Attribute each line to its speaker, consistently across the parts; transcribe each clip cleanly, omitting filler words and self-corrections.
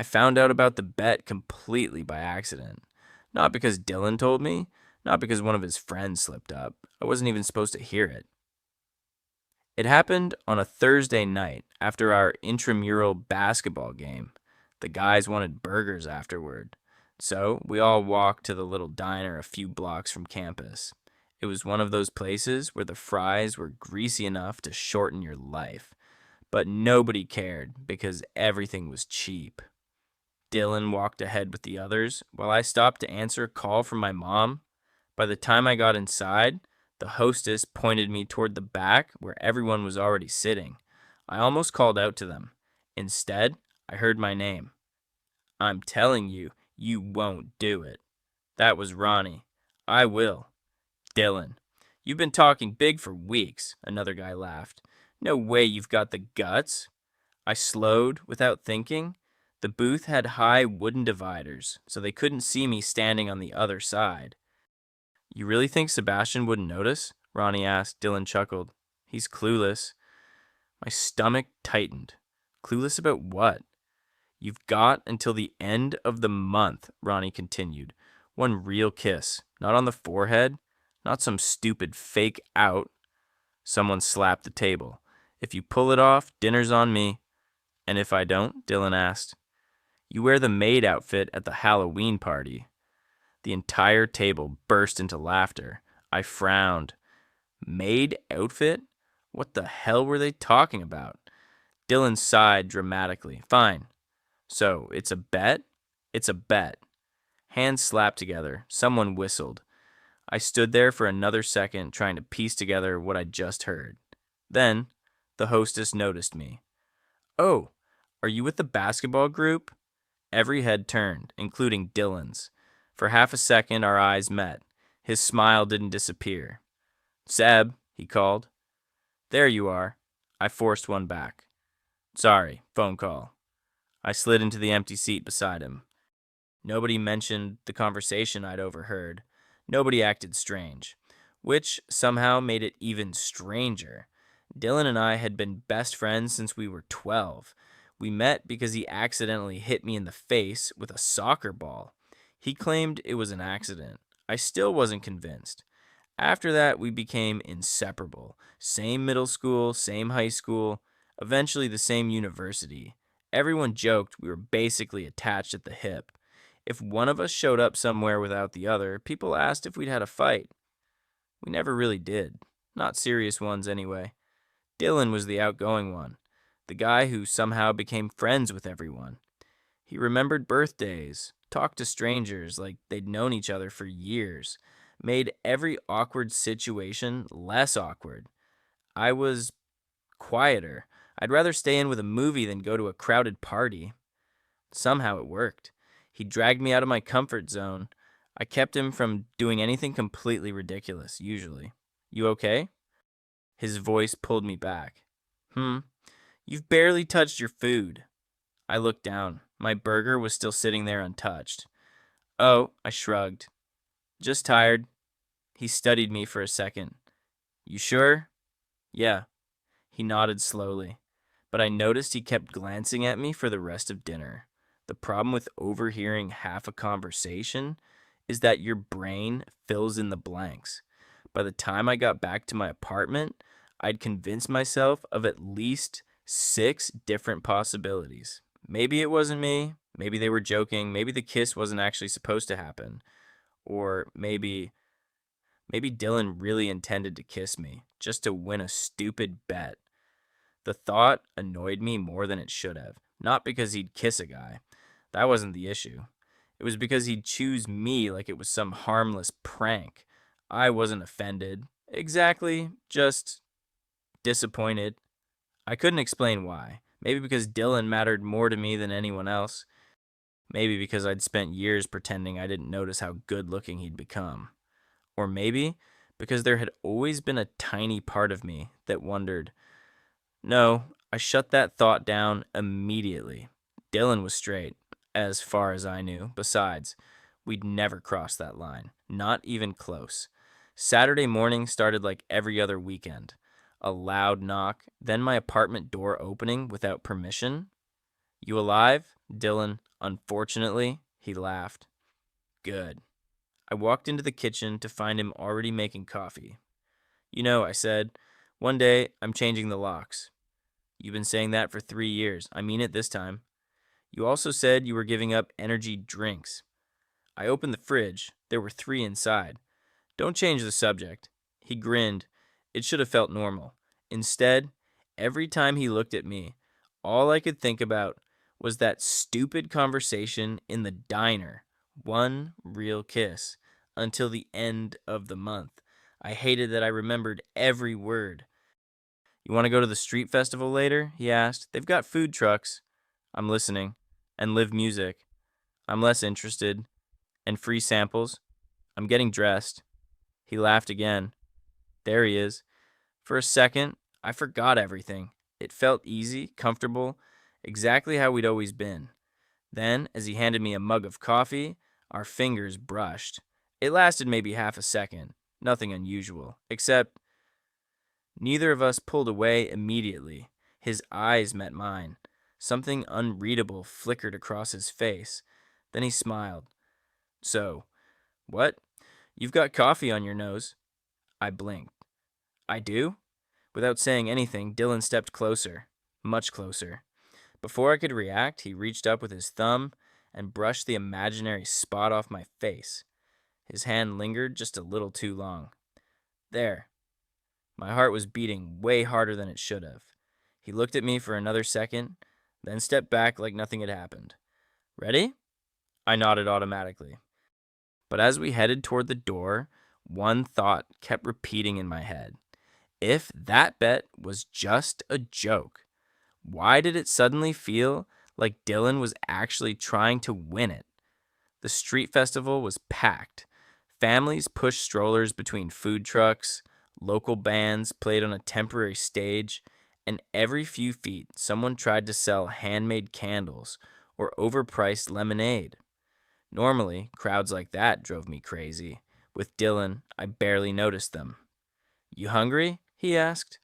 Speaker 1: I found out about the bet completely by accident. Not because Dylan told me, not because one of his friends slipped up. I wasn't even supposed to hear it. It happened on a Thursday night after our intramural basketball game. The guys wanted burgers afterward, so we all walked to the little diner a few blocks from campus. It was one of those places where the fries were greasy enough to shorten your life, but nobody cared because everything was cheap. Dylan walked ahead with the others while I stopped to answer a call from my mom. By the time I got inside, the hostess pointed me toward the back where everyone was already sitting. I almost called out to them. Instead, I heard my name. I'm telling you, you won't do it. That was Ronnie. I will. Dylan. You've been talking big for weeks, another guy laughed. No way you've got the guts. I slowed without thinking. The booth had high wooden dividers, so they couldn't see me standing on the other side. You really think Sebastian wouldn't notice? Ronnie asked. Dylan chuckled. He's clueless. My stomach tightened. Clueless about what? You've got until the end of the month, Ronnie continued. One real kiss. Not on the forehead. Not some stupid fake out. Someone slapped the table. If you pull it off, dinner's on me. And if I don't? Dylan asked. You wear the maid outfit at the Halloween party. The entire table burst into laughter. I frowned. Maid outfit? What the hell were they talking about? Dylan sighed dramatically. Fine. So, it's a bet? It's a bet. Hands slapped together. Someone whistled. I stood there for another second trying to piece together what I just heard. Then, the hostess noticed me. Oh, are you with the basketball group? Every head turned, including Dylan's. For half a second, our eyes met. His smile didn't disappear. Seb, he called. There you are. I forced one back. Sorry, phone call. I slid into the empty seat beside him. Nobody mentioned the conversation I'd overheard. Nobody acted strange, which somehow made it even stranger. Dylan and I had been best friends since we were 12. We met because he accidentally hit me in the face with a soccer ball. He claimed it was an accident. I still wasn't convinced. After that, we became inseparable. Same middle school, same high school, eventually the same university. Everyone joked we were basically attached at the hip. If one of us showed up somewhere without the other, people asked if we'd had a fight. We never really did. Not serious ones, anyway. Dylan was the outgoing one, the guy who somehow became friends with everyone. He remembered birthdays, talked to strangers like they'd known each other for years, made every awkward situation less awkward. I was quieter. I'd rather stay in with a movie than go to a crowded party. Somehow it worked. He dragged me out of my comfort zone. I kept him from doing anything completely ridiculous, usually. You okay? His voice pulled me back. You've barely touched your food. I looked down. My burger was still sitting there untouched. Oh, I shrugged. Just tired. He studied me for a second. You sure? Yeah. He nodded slowly, but I noticed he kept glancing at me for the rest of dinner. The problem with overhearing half a conversation is that your brain fills in the blanks. By the time I got back to my apartment, I'd convinced myself of at least 6 different possibilities. Maybe it wasn't me. Maybe they were joking. Maybe the kiss wasn't actually supposed to happen. Or maybe Dylan really intended to kiss me, just to win a stupid bet. The thought annoyed me more than it should have. Not because he'd kiss a guy. That wasn't the issue. It was because he'd choose me like it was some harmless prank. I wasn't offended. Exactly, just disappointed. I couldn't explain why. Maybe because Dylan mattered more to me than anyone else. Maybe because I'd spent years pretending I didn't notice how good looking he'd become. Or maybe because there had always been a tiny part of me that wondered. No, I shut that thought down immediately. Dylan was straight, as far as I knew. Besides, we'd never crossed that line. Not even close. Saturday morning started like every other weekend. A loud knock, then my apartment door opening without permission. You alive? Dylan, Unfortunately, he laughed. Good. I walked into the kitchen to find him already making coffee. You know, I said, one day I'm changing the locks. You've been saying that for 3 years. I mean it this time. You also said you were giving up energy drinks. I opened the fridge. There were 3 inside. Don't change the subject. He grinned. It should have felt normal. Instead, every time he looked at me, all I could think about was that stupid conversation in the diner. One real kiss. Until the end of the month. I hated that I remembered every word. You want to go to the street festival later? He asked. They've got food trucks. I'm listening. And live music. I'm less interested. And free samples. I'm getting dressed. He laughed again. There he is. For a second, I forgot everything. It felt easy, comfortable, exactly how we'd always been. Then, as he handed me a mug of coffee, our fingers brushed. It lasted maybe half a second. Nothing unusual. Except, neither of us pulled away immediately. His eyes met mine. Something unreadable flickered across his face. Then he smiled. So, what? You've got coffee on your nose. I blinked. I do? Without saying anything, Dylan stepped closer. Much closer. Before I could react, he reached up with his thumb and brushed the imaginary spot off my face. His hand lingered just a little too long. There. My heart was beating way harder than it should have. He looked at me for another second, then stepped back like nothing had happened. Ready? I nodded automatically. But as we headed toward the door, one thought kept repeating in my head. If that bet was just a joke, why did it suddenly feel like Dylan was actually trying to win it? The street festival was packed. Families pushed strollers between food trucks, local bands played on a temporary stage, and every few feet someone tried to sell handmade candles or overpriced lemonade. Normally, crowds like that drove me crazy. With Dylan, I barely noticed them. You hungry? He asked.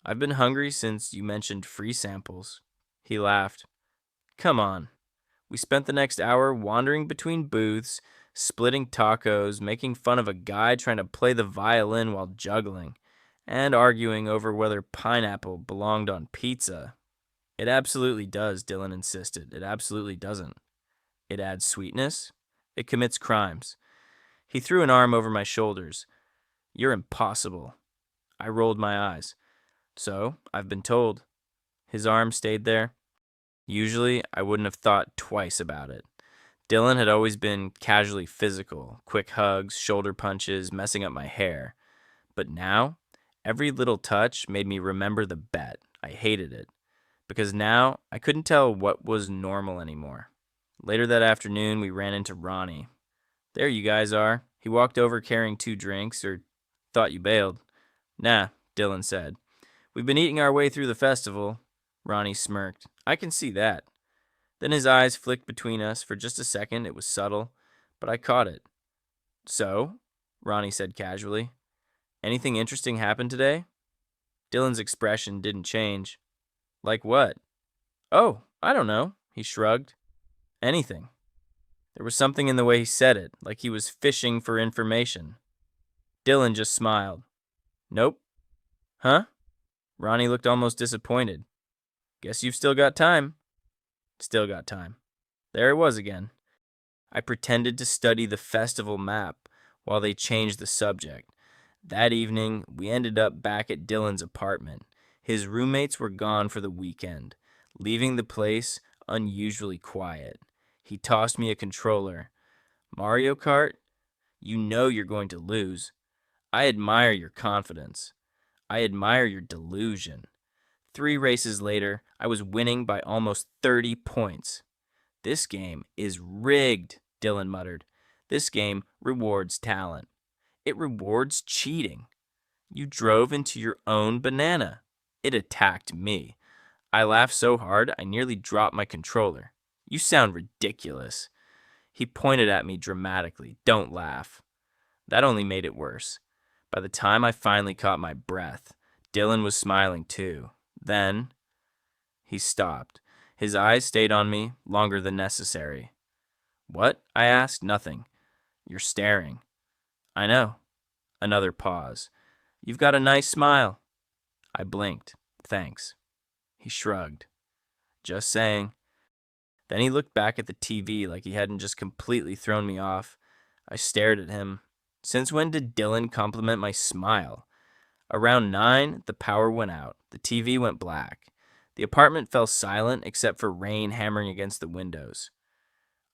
Speaker 1: I've been hungry since you mentioned free samples. He laughed. Come on. We spent the next hour wandering between booths, splitting tacos, making fun of a guy trying to play the violin while juggling, and arguing over whether pineapple belonged on pizza. It absolutely does, Dylan insisted. It absolutely doesn't. It adds sweetness. It commits crimes. He threw an arm over my shoulders. You're impossible. I rolled my eyes. So, I've been told. His arm stayed there. Usually, I wouldn't have thought twice about it. Dylan had always been casually physical, quick hugs, shoulder punches, messing up my hair. But now, every little touch made me remember the bet. I hated it. Because now, I couldn't tell what was normal anymore. Later that afternoon, we ran into Ronnie. There you guys are. He walked over carrying 2 drinks, or thought you bailed. Nah, Dylan said. We've been eating our way through the festival. Ronnie smirked. I can see that. Then his eyes flicked between us for just a second. It was subtle, but I caught it. So? Ronnie said casually. Anything interesting happened today? Dylan's expression didn't change. Like what? Oh, I don't know. He shrugged. Anything. There was something in the way he said it, like he was fishing for information. Dylan just smiled. Nope. Huh? Ronnie looked almost disappointed. Guess you've still got time. Still got time. There it was again. I pretended to study the festival map while they changed the subject. That evening, we ended up back at Dylan's apartment. His roommates were gone for the weekend, leaving the place unusually quiet. He tossed me a controller. Mario Kart? You know you're going to lose. I admire your confidence. I admire your delusion. 3 races later, I was winning by almost 30 points. This game is rigged, Dylan muttered. This game rewards talent. It rewards cheating. You drove into your own banana. It attacked me. I laughed so hard I nearly dropped my controller. You sound ridiculous. He pointed at me dramatically. Don't laugh. That only made it worse. By the time I finally caught my breath, Dylan was smiling too. Then he stopped. His eyes stayed on me longer than necessary. What? I asked. Nothing. You're staring. I know. Another pause. You've got a nice smile. I blinked. Thanks. He shrugged. Just saying. Then he looked back at the TV like he hadn't just completely thrown me off. I stared at him. Since when did Dylan compliment my smile? Around 9, the power went out. The TV went black. The apartment fell silent except for rain hammering against the windows.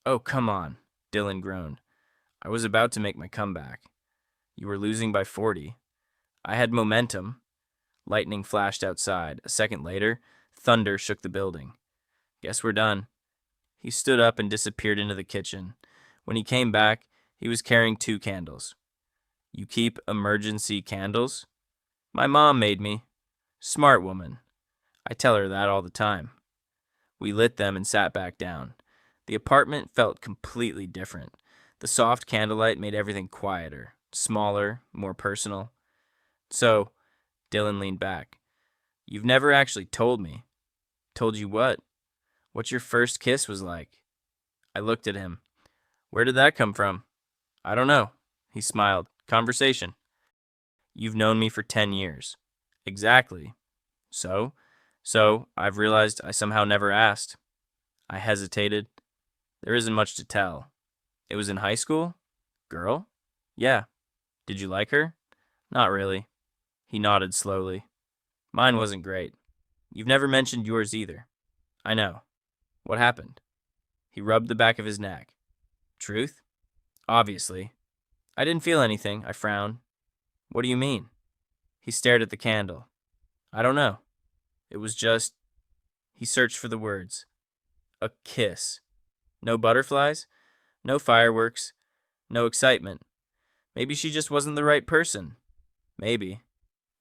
Speaker 1: Oh, come on, Dylan groaned. I was about to make my comeback. You were losing by 40. I had momentum. Lightning flashed outside. A second later, thunder shook the building. Guess we're done. He stood up and disappeared into the kitchen. When he came back, he was carrying 2 candles. You keep emergency candles? My mom made me. Smart woman. I tell her that all the time. We lit them and sat back down. The apartment felt completely different. The soft candlelight made everything quieter, smaller, more personal. So, Dylan leaned back. You've never actually told me. Told you what? What your first kiss was like. I looked at him. Where did that come from? I don't know. He smiled. Conversation. You've known me for 10 years. Exactly. So I've realized I somehow never asked. I hesitated. There isn't much to tell. It was in high school? Girl? Yeah. Did you like her? Not really. He nodded slowly. Mine wasn't great. You've never mentioned yours either. I know. What happened? He rubbed the back of his neck. Truth? Obviously. I didn't feel anything. I frowned. What do you mean? He stared at the candle. I don't know. It was just... He searched for the words. A kiss. No butterflies? No fireworks? No excitement? Maybe she just wasn't the right person. Maybe.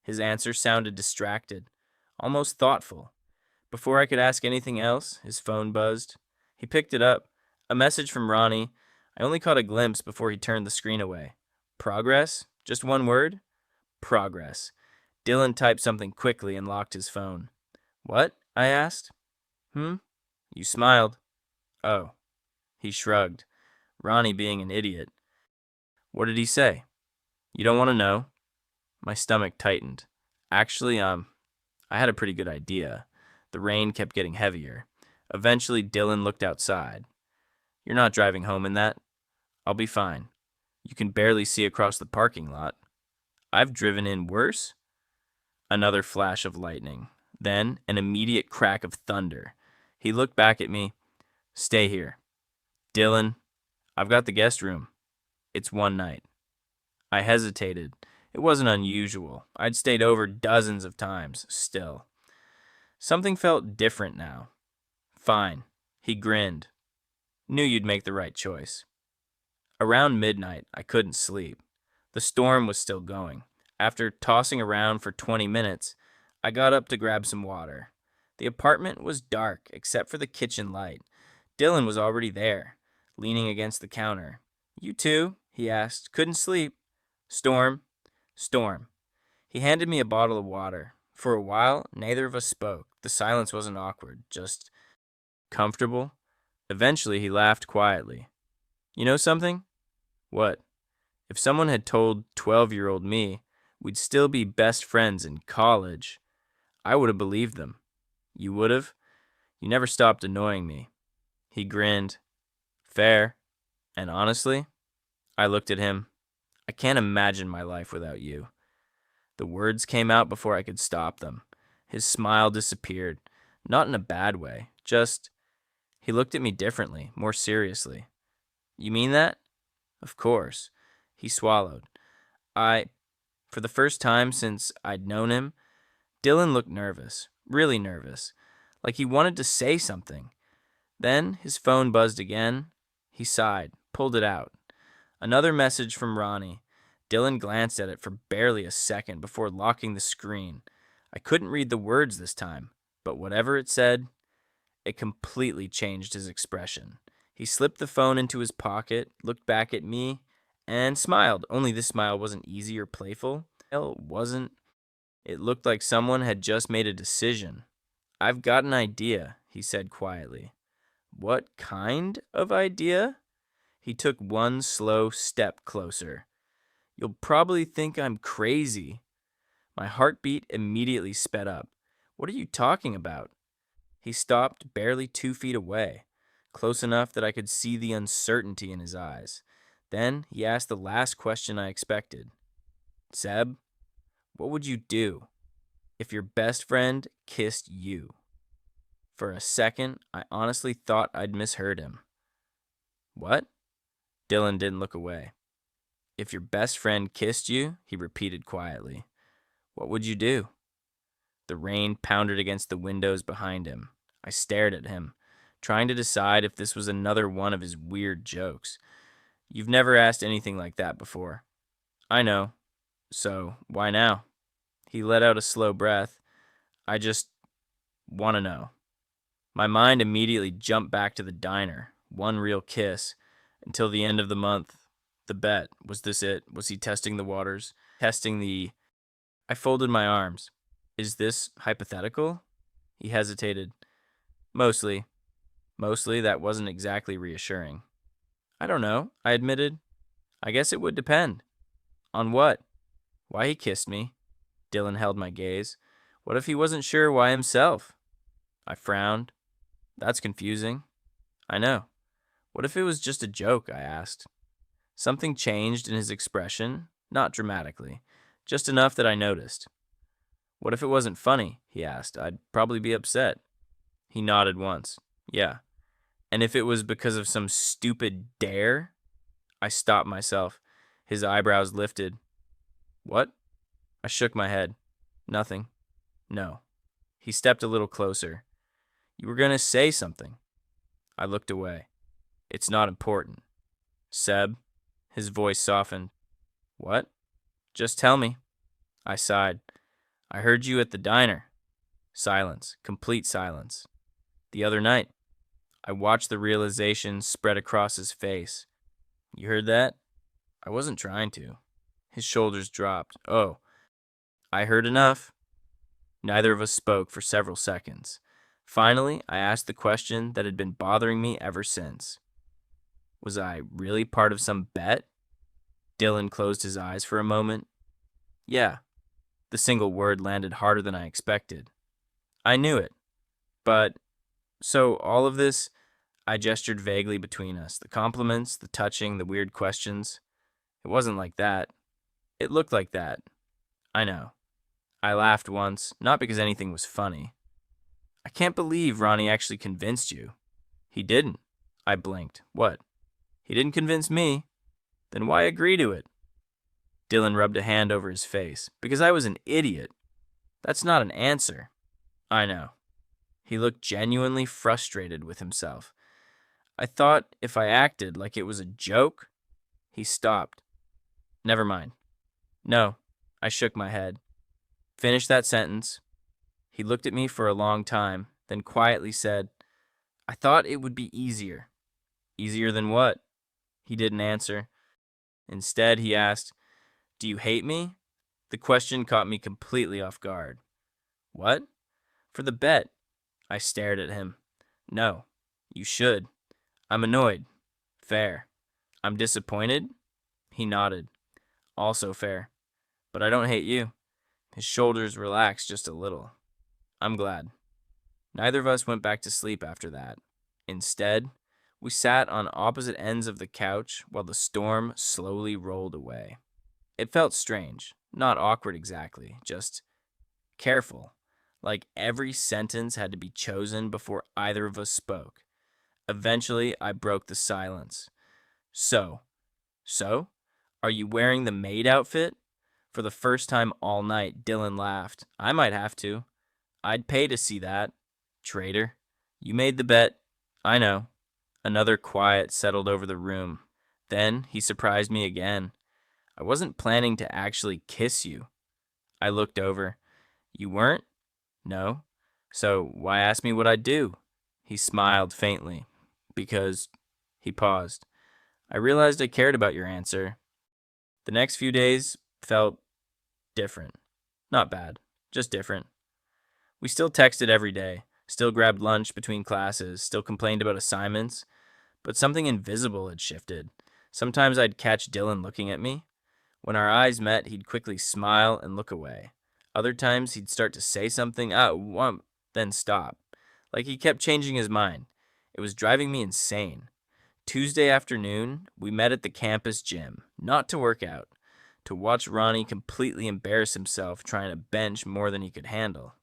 Speaker 1: His answer sounded distracted, almost thoughtful. Before I could ask anything else, his phone buzzed. He picked it up. A message from Ronnie. I only caught a glimpse before he turned the screen away. Progress? Just one word? Progress. Dylan typed something quickly and locked his phone. What? I asked. You smiled. Oh. He shrugged. Ronnie being an idiot. What did he say? You don't want to know? My stomach tightened. Actually, I had a pretty good idea. The rain kept getting heavier. Eventually, Dylan looked outside. You're not driving home in that. I'll be fine. You can barely see across the parking lot. I've driven in worse. Another flash of lightning. Then an immediate crack of thunder. He looked back at me. Stay here. Dylan, I've got the guest room. It's one night. I hesitated. It wasn't unusual. I'd stayed over dozens of times, still. Something felt different now. Fine. He grinned. Knew you'd make the right choice. Around midnight, I couldn't sleep. The storm was still going. After tossing around for 20 minutes, I got up to grab some water. The apartment was dark except for the kitchen light. Dylan was already there, leaning against the counter. You too? He asked. Couldn't sleep. Storm. He handed me a bottle of water. For a while, neither of us spoke. The silence wasn't awkward, just comfortable. Eventually, he laughed quietly. You know something? What? If someone had told 12-year-old me we'd still be best friends in college, I would have believed them. You would have? You never stopped annoying me. He grinned. Fair. And honestly, I looked at him. I can't imagine my life without you. The words came out before I could stop them. His smile disappeared. Not in a bad way. Just, he looked at me differently, more seriously. You mean that? Of course. He swallowed. For the first time since I'd known him, Dylan looked nervous, really nervous, like he wanted to say something. Then his phone buzzed again. He sighed, pulled it out. Another message from Ronnie. Dylan glanced at it for barely a second before locking the screen. I couldn't read the words this time, but whatever it said, it completely changed his expression. He slipped the phone into his pocket, looked back at me, and smiled. Only this smile wasn't easy or playful. It wasn't. It looked like someone had just made a decision. I've got an idea, he said quietly. What kind of idea? He took one slow step closer. You'll probably think I'm crazy. My heartbeat immediately sped up. What are you talking about? He stopped barely 2 feet away, close enough that I could see the uncertainty in his eyes. Then he asked the last question I expected. Seb, what would you do if your best friend kissed you? For a second, I honestly thought I'd misheard him. What? Dylan didn't look away. If your best friend kissed you, he repeated quietly, what would you do? The rain pounded against the windows behind him. I stared at him, trying to decide if this was another one of his weird jokes. You've never asked anything like that before. I know. So, why now? He let out a slow breath. I just want to know. My mind immediately jumped back to the diner. One real kiss. Until the end of the month. The bet. Was this it? Was he testing the waters? I folded my arms. Is this hypothetical? He hesitated. Mostly. Mostly, that wasn't exactly reassuring. I don't know, I admitted. I guess it would depend. On what? Why he kissed me. Dylan held my gaze. What if he wasn't sure why himself? I frowned. That's confusing. I know. What if it was just a joke, I asked. Something changed in his expression, not dramatically, just enough that I noticed. What if it wasn't funny, he asked. I'd probably be upset. He nodded once. Yeah. And if it was because of some stupid dare? I stopped myself. His eyebrows lifted. What? I shook my head. Nothing. No. He stepped a little closer. You were going to say something. I looked away. It's not important. Seb. His voice softened. What? Just tell me. I sighed. I heard you at the diner. Silence. Complete silence. The other night. I watched the realization spread across his face. You heard that? I wasn't trying to. His shoulders dropped. Oh, I heard enough. Neither of us spoke for several seconds. Finally, I asked the question that had been bothering me ever since. Was I really part of some bet? Dylan closed his eyes for a moment. Yeah. The single word landed harder than I expected. I knew it. But, so all of this, I gestured vaguely between us. The compliments, the touching, the weird questions. It wasn't like that. It looked like that. I know. I laughed once, not because anything was funny. I can't believe Ronnie actually convinced you. He didn't. I blinked. What? He didn't convince me. Then why agree to it? Dylan rubbed a hand over his face. Because I was an idiot. That's not an answer. I know. He looked genuinely frustrated with himself. I thought if I acted like it was a joke. He stopped. Never mind. No. I shook my head. Finish that sentence. He looked at me for a long time, then quietly said, I thought it would be easier. Easier than what? He didn't answer. Instead, he asked, Do you hate me? The question caught me completely off guard. What? For the bet. I stared at him. No, you should. I'm annoyed. Fair. I'm disappointed? He nodded. Also fair. But I don't hate you. His shoulders relaxed just a little. I'm glad. Neither of us went back to sleep after that. Instead, we sat on opposite ends of the couch while the storm slowly rolled away. It felt strange, not awkward exactly, just careful, like every sentence had to be chosen before either of us spoke. Eventually, I broke the silence. So, are you wearing the maid outfit? For the first time all night, Dylan laughed. I might have to. I'd pay to see that. Traitor. You made the bet. I know. Another quiet settled over the room. Then he surprised me again. I wasn't planning to actually kiss you. I looked over. You weren't? No. So why ask me what I'd do? He smiled faintly. Because... He paused. I realized I cared about your answer. The next few days felt different. Not bad, just different. We still texted every day, still grabbed lunch between classes, still complained about assignments, but something invisible had shifted. Sometimes I'd catch Dylan looking at me. When our eyes met, he'd quickly smile and look away. Other times, he'd start to say something, then stop. Like he kept changing his mind. It was driving me insane. Tuesday afternoon, we met at the campus gym, not to work out, to watch Ronnie completely embarrass himself trying to bench more than he could handle.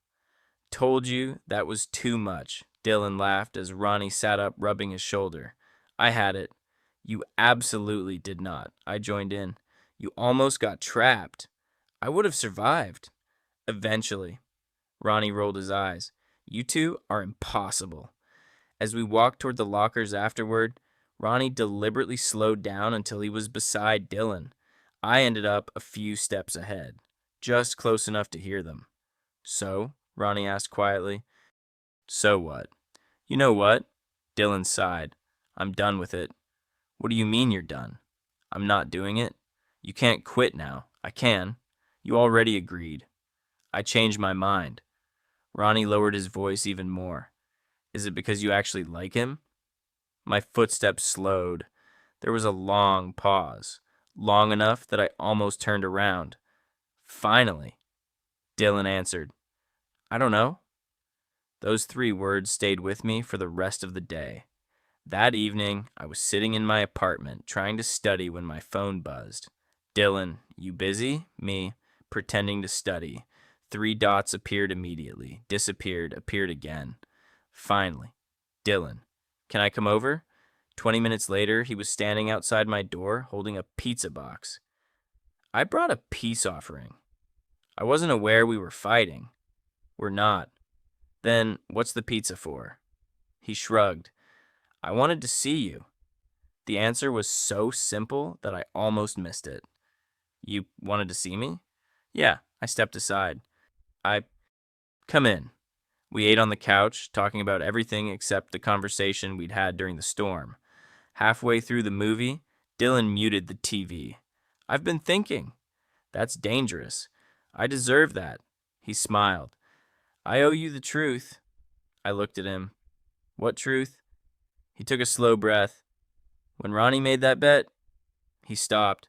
Speaker 1: Told you that was too much, Dylan laughed as Ronnie sat up rubbing his shoulder. I had it. You absolutely did not, I joined in. You almost got trapped. I would have survived. Eventually. Ronnie rolled his eyes. You two are impossible. As we walked toward the lockers afterward, Ronnie deliberately slowed down until he was beside Dylan. I ended up a few steps ahead, just close enough to hear them. So? Ronnie asked quietly. So what? You know what? Dylan sighed. I'm done with it. What do you mean you're done? I'm not doing it. You can't quit now. I can. You already agreed. I changed my mind. Ronnie lowered his voice even more. Is it because you actually like him? My footsteps slowed. There was a long pause, long enough that I almost turned around. Finally, Dylan answered, I don't know. Those 3 words stayed with me for the rest of the day. That evening, I was sitting in my apartment trying to study when my phone buzzed. Dylan, you busy? Me, pretending to study. 3 dots appeared immediately, disappeared, appeared again. Finally, Dylan, can I come over? 20 minutes later, he was standing outside my door holding a pizza box. I brought a peace offering. I wasn't aware we were fighting. We're not. Then what's the pizza for? He shrugged. I wanted to see you. The answer was so simple that I almost missed it. You wanted to see me? Yeah, I stepped aside. Come in. We ate on the couch, talking about everything except the conversation we'd had during the storm. Halfway through the movie, Dylan muted the TV. I've been thinking. That's dangerous. I deserve that. He smiled. I owe you the truth. I looked at him. What truth? He took a slow breath. When Ronnie made that bet, he stopped.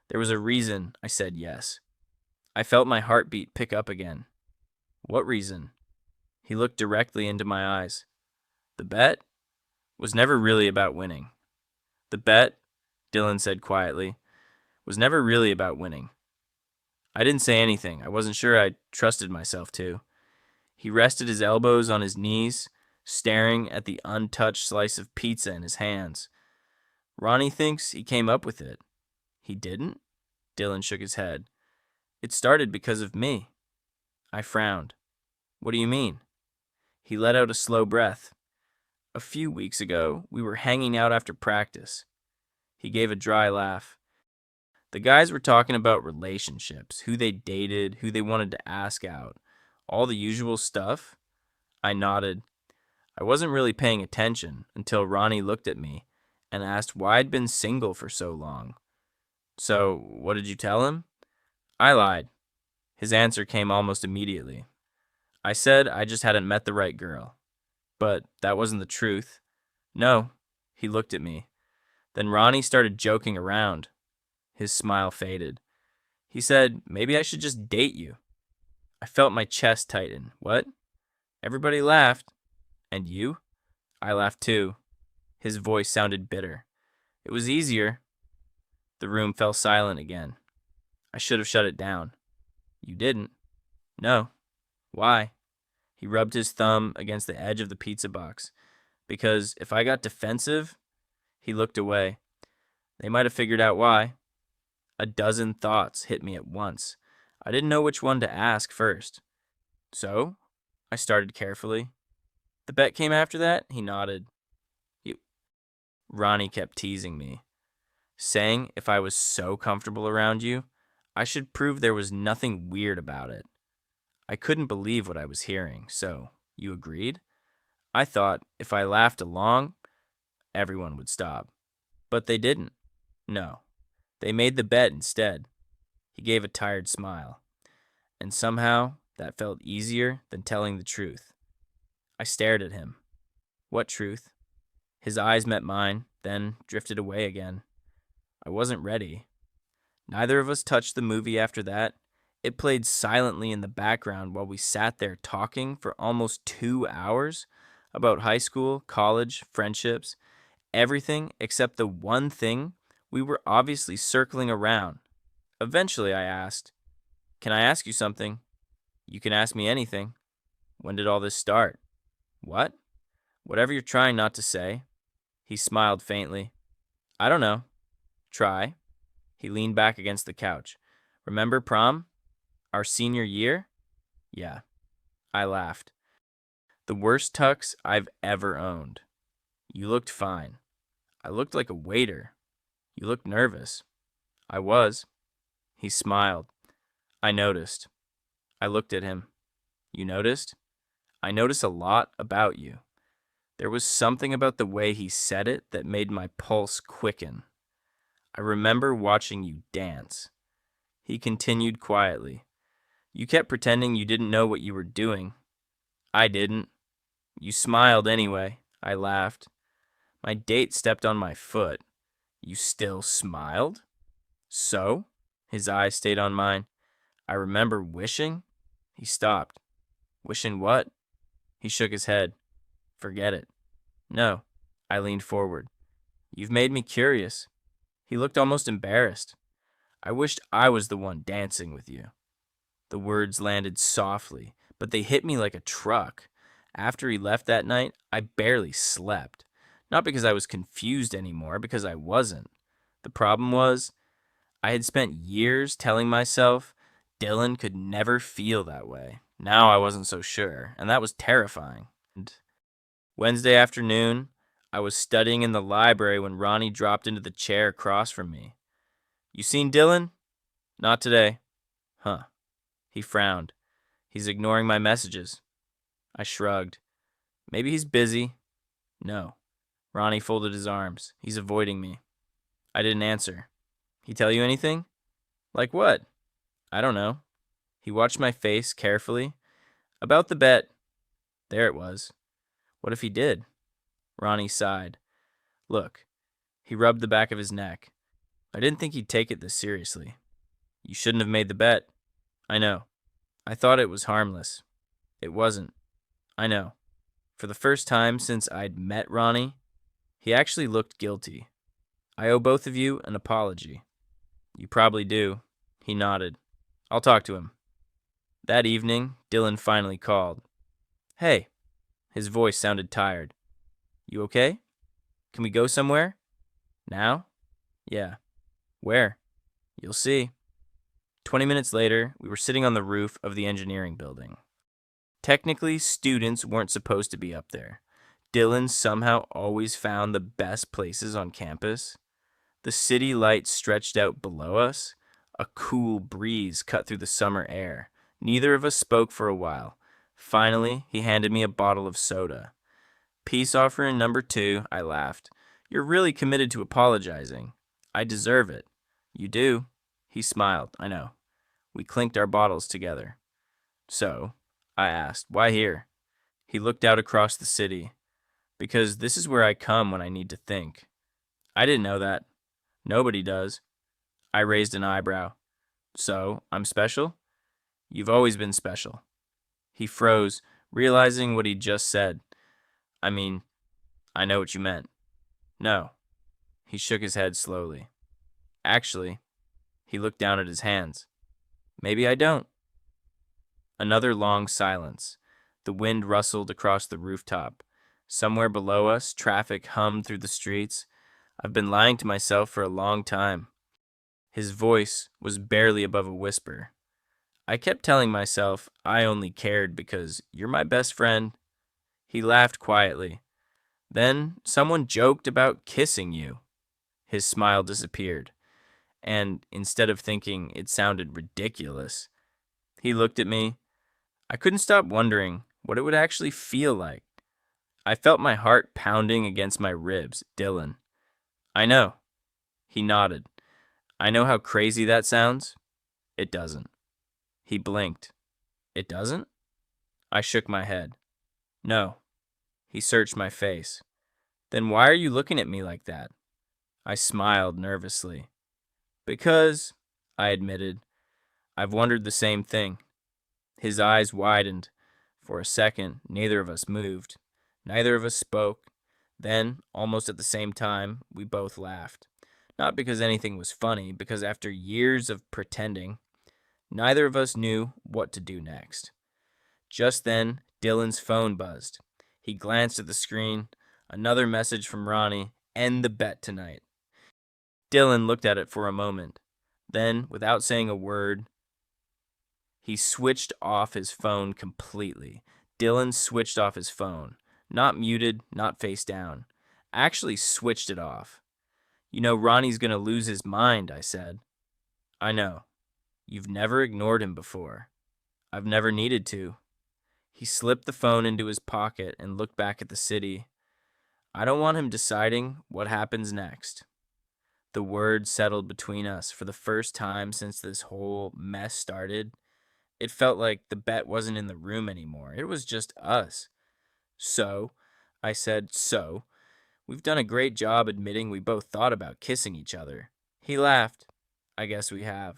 Speaker 1: There was a reason I said yes. I felt my heartbeat pick up again. What reason? He looked directly into my eyes. The bet was never really about winning. The bet, Dylan said quietly, was never really about winning. I didn't say anything. I wasn't sure I trusted myself to. He rested his elbows on his knees, staring at the untouched slice of pizza in his hands. Ronnie thinks he came up with it. He didn't? Dylan shook his head. It started because of me. I frowned. What do you mean? He let out a slow breath. A few weeks ago, we were hanging out after practice. He gave a dry laugh. The guys were talking about relationships, who they dated, who they wanted to ask out, all the usual stuff. I nodded. I wasn't really paying attention until Ronnie looked at me and asked why I'd been single for so long. So, what did you tell him? I lied. His answer came almost immediately. I said I just hadn't met the right girl. But that wasn't the truth. No, he looked at me. Then Ronnie started joking around. His smile faded. He said, maybe I should just date you. I felt my chest tighten. What? Everybody laughed. And you? I laughed too. His voice sounded bitter. It was easier. The room fell silent again. I should have shut it down. You didn't? No. Why? He rubbed his thumb against the edge of the pizza box. Because if I got defensive, he looked away. They might have figured out why. A dozen thoughts hit me at once. I didn't know which one to ask first. So, I started carefully. The bet came after that? He nodded. Ronnie kept teasing me, saying if I was so comfortable around you, I should prove there was nothing weird about it. I couldn't believe what I was hearing, so you agreed? I thought if I laughed along, everyone would stop. But they didn't. No. They made the bet instead. He gave a tired smile. And somehow, that felt easier than telling the truth. I stared at him. What truth? His eyes met mine, then drifted away again. I wasn't ready. Neither of us touched the movie after that. It played silently in the background while we sat there talking for almost 2 hours about high school, college, friendships, everything except the one thing we were obviously circling around. Eventually, I asked, "Can I ask you something?" "You can ask me anything." "When did all this start?" "What?" "Whatever you're trying not to say." He smiled faintly. "I don't know." "Try." He leaned back against the couch. "Remember prom? Our senior year?" "Yeah." I laughed. "The worst tux I've ever owned." "You looked fine." "I looked like a waiter." "You looked nervous." "I was." He smiled. "I noticed." I looked at him. "You noticed?" "I notice a lot about you." There was something about the way he said it that made my pulse quicken. "I remember watching you dance." He continued quietly. "You kept pretending you didn't know what you were doing." "I didn't." "You smiled anyway." I laughed. My date stepped on my foot. "You still smiled?" "So?" His eyes stayed on mine. "I remember wishing." He stopped. "Wishing what?" He shook his head. "Forget it." "No." I leaned forward. "You've made me curious." He looked almost embarrassed. "I wished I was the one dancing with you." The words landed softly, but they hit me like a truck. After he left that night, I barely slept. Not because I was confused anymore, because I wasn't. The problem was, I had spent years telling myself Dylan could never feel that way. Now I wasn't so sure, and that was terrifying. And Wednesday afternoon, I was studying in the library when Ronnie dropped into the chair across from me. "You seen Dylan?" "Not today." "Huh." He frowned. "He's ignoring my messages." I shrugged. "Maybe he's busy." "No." Ronnie folded his arms. "He's avoiding me." I didn't answer. "He tell you anything?" "Like what?" "I don't know." He watched my face carefully. "About the bet." There it was. "What if he did?" Ronnie sighed. "Look." He rubbed the back of his neck. "I didn't think he'd take it this seriously." "You shouldn't have made the bet." "I know." "I thought it was harmless." "It wasn't." "I know." For the first time since I'd met Ronnie, he actually looked guilty. "I owe both of you an apology." "You probably do." He nodded. "I'll talk to him." That evening, Dylan finally called. "Hey." His voice sounded tired. "You okay? Can we go somewhere?" "Now?" "Yeah." "Where?" "You'll see." 20 minutes later, we were sitting on the roof of the engineering building. Technically, students weren't supposed to be up there. Dylan somehow always found the best places on campus. The city lights stretched out below us. A cool breeze cut through the summer air. Neither of us spoke for a while. Finally, he handed me a bottle of soda. "Peace offering number 2, I laughed. "You're really committed to apologizing." "I deserve it." "You do." He smiled. "I know." We clinked our bottles together. "So," I asked, "why here?" He looked out across the city. "Because this is where I come when I need to think." "I didn't know that." "Nobody does." I raised an eyebrow. "So, I'm special?" "You've always been special." He froze, realizing what he'd just said. "I mean, I know what you meant." "No." He shook his head slowly. "Actually," he looked down at his hands. "Maybe I don't." Another long silence. The wind rustled across the rooftop. Somewhere below us, traffic hummed through the streets. I've been lying to myself for a long time. His voice was barely above a whisper. I kept telling myself I only cared because you're my best friend. He laughed quietly. "Then someone joked about kissing you." His smile disappeared. And instead of thinking it sounded ridiculous, he looked at me. I couldn't stop wondering what it would actually feel like. I felt my heart pounding against my ribs. "Dylan." "I know." He nodded. "I know how crazy that sounds." "It doesn't." He blinked. "It doesn't?" I shook my head. "No." He searched my face. Then why are you looking at me like that? I smiled nervously. Because, I admitted, I've wondered the same thing. His eyes widened. For a second, neither of us moved. Neither of us spoke. Then, almost at the same time, we both laughed. Not because anything was funny, because after years of pretending, neither of us knew what to do next. Just then, Dylan's phone buzzed. He glanced at the screen. Another message from Ronnie. End the bet tonight. Dylan looked at it for a moment. Then, without saying a word, he switched off his phone completely. Dylan switched off his phone. Not muted, not face down. Actually switched it off. You know, Ronnie's gonna lose his mind, I said. I know. You've never ignored him before. I've never needed to. He slipped the phone into his pocket and looked back at the city. I don't want him deciding what happens next. The word settled between us for the first time since this whole mess started. It felt like the bet wasn't in the room anymore. It was just us. So, I said, we've done a great job admitting we both thought about kissing each other. He laughed. I guess we have.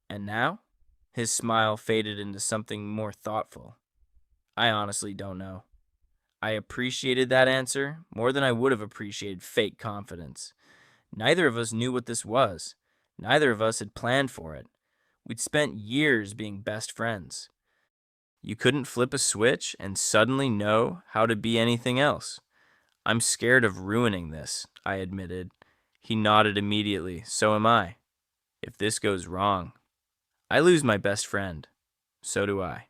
Speaker 1: And now? His smile faded into something more thoughtful. I honestly don't know. I appreciated that answer more than I would have appreciated fake confidence. Neither of us knew what this was. Neither of us had planned for it. We'd spent years being best friends. You couldn't flip a switch and suddenly know how to be anything else. I'm scared of ruining this, I admitted. He nodded immediately. So am I. If this goes wrong, I lose my best friend. So do I.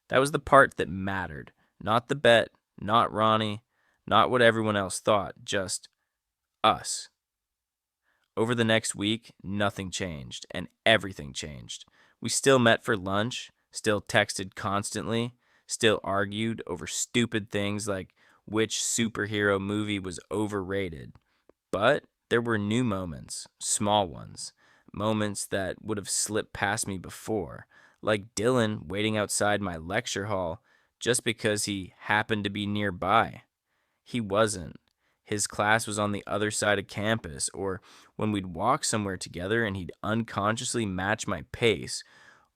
Speaker 1: That was the part that mattered. Not the bet, not Ronnie, not what everyone else thought, just us. Over the next week, nothing changed, and everything changed. We still met for lunch, still texted constantly, still argued over stupid things like which superhero movie was overrated. But there were new moments, small ones, moments that would have slipped past me before, like Dylan waiting outside my lecture hall just because he happened to be nearby. He wasn't. His class was on the other side of campus, or when we'd walk somewhere together and he'd unconsciously match my pace,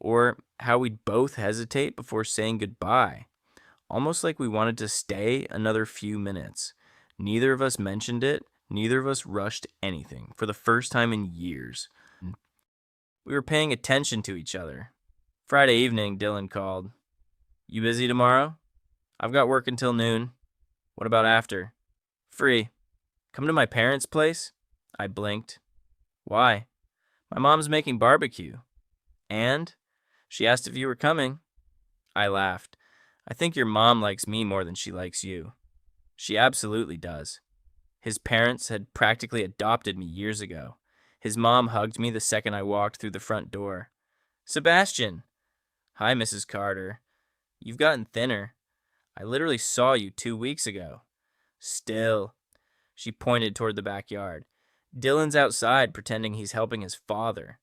Speaker 1: or how we'd both hesitate before saying goodbye, almost like we wanted to stay another few minutes. Neither of us mentioned it, neither of us rushed anything for the first time in years. We were paying attention to each other. Friday evening, Dylan called. You busy tomorrow? I've got work until noon. What about after? Free. Come to my parents' place? I blinked. Why? My mom's making barbecue. And? She asked if you were coming. I laughed. I think your mom likes me more than she likes you. She absolutely does. His parents had practically adopted me years ago. His mom hugged me the second I walked through the front door. Sebastian! Hi, Mrs. Carter. You've gotten thinner. I literally saw you 2 weeks ago. Still. She pointed toward the backyard. Dylan's outside pretending he's helping his father.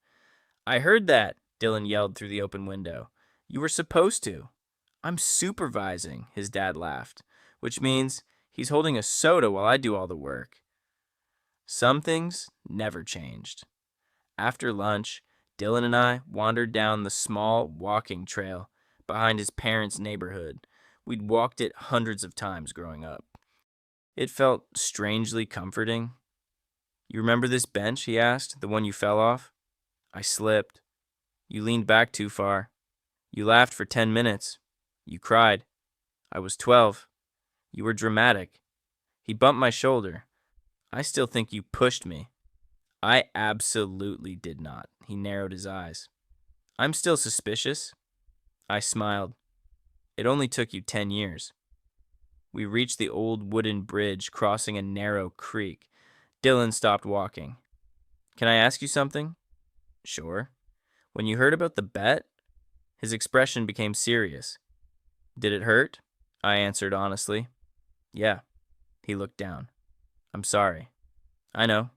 Speaker 1: I heard that, Dylan yelled through the open window. You were supposed to. I'm supervising, his dad laughed, which means he's holding a soda while I do all the work. Some things never changed. After lunch, Dylan and I wandered down the small walking trail behind his parents' neighborhood. We'd walked it hundreds of times growing up. It felt strangely comforting. You remember this bench, he asked, the one you fell off? I slipped. You leaned back too far. You laughed for 10 minutes. You cried. I was 12. You were dramatic. He bumped my shoulder. I still think you pushed me. I absolutely did not. He narrowed his eyes. I'm still suspicious. I smiled. It only took you 10 years. We reached the old wooden bridge crossing a narrow creek. Dylan stopped walking. Can I ask you something? Sure. When you heard about the bet, his expression became serious. Did it hurt? I answered honestly. Yeah. He looked down. I'm sorry. I know.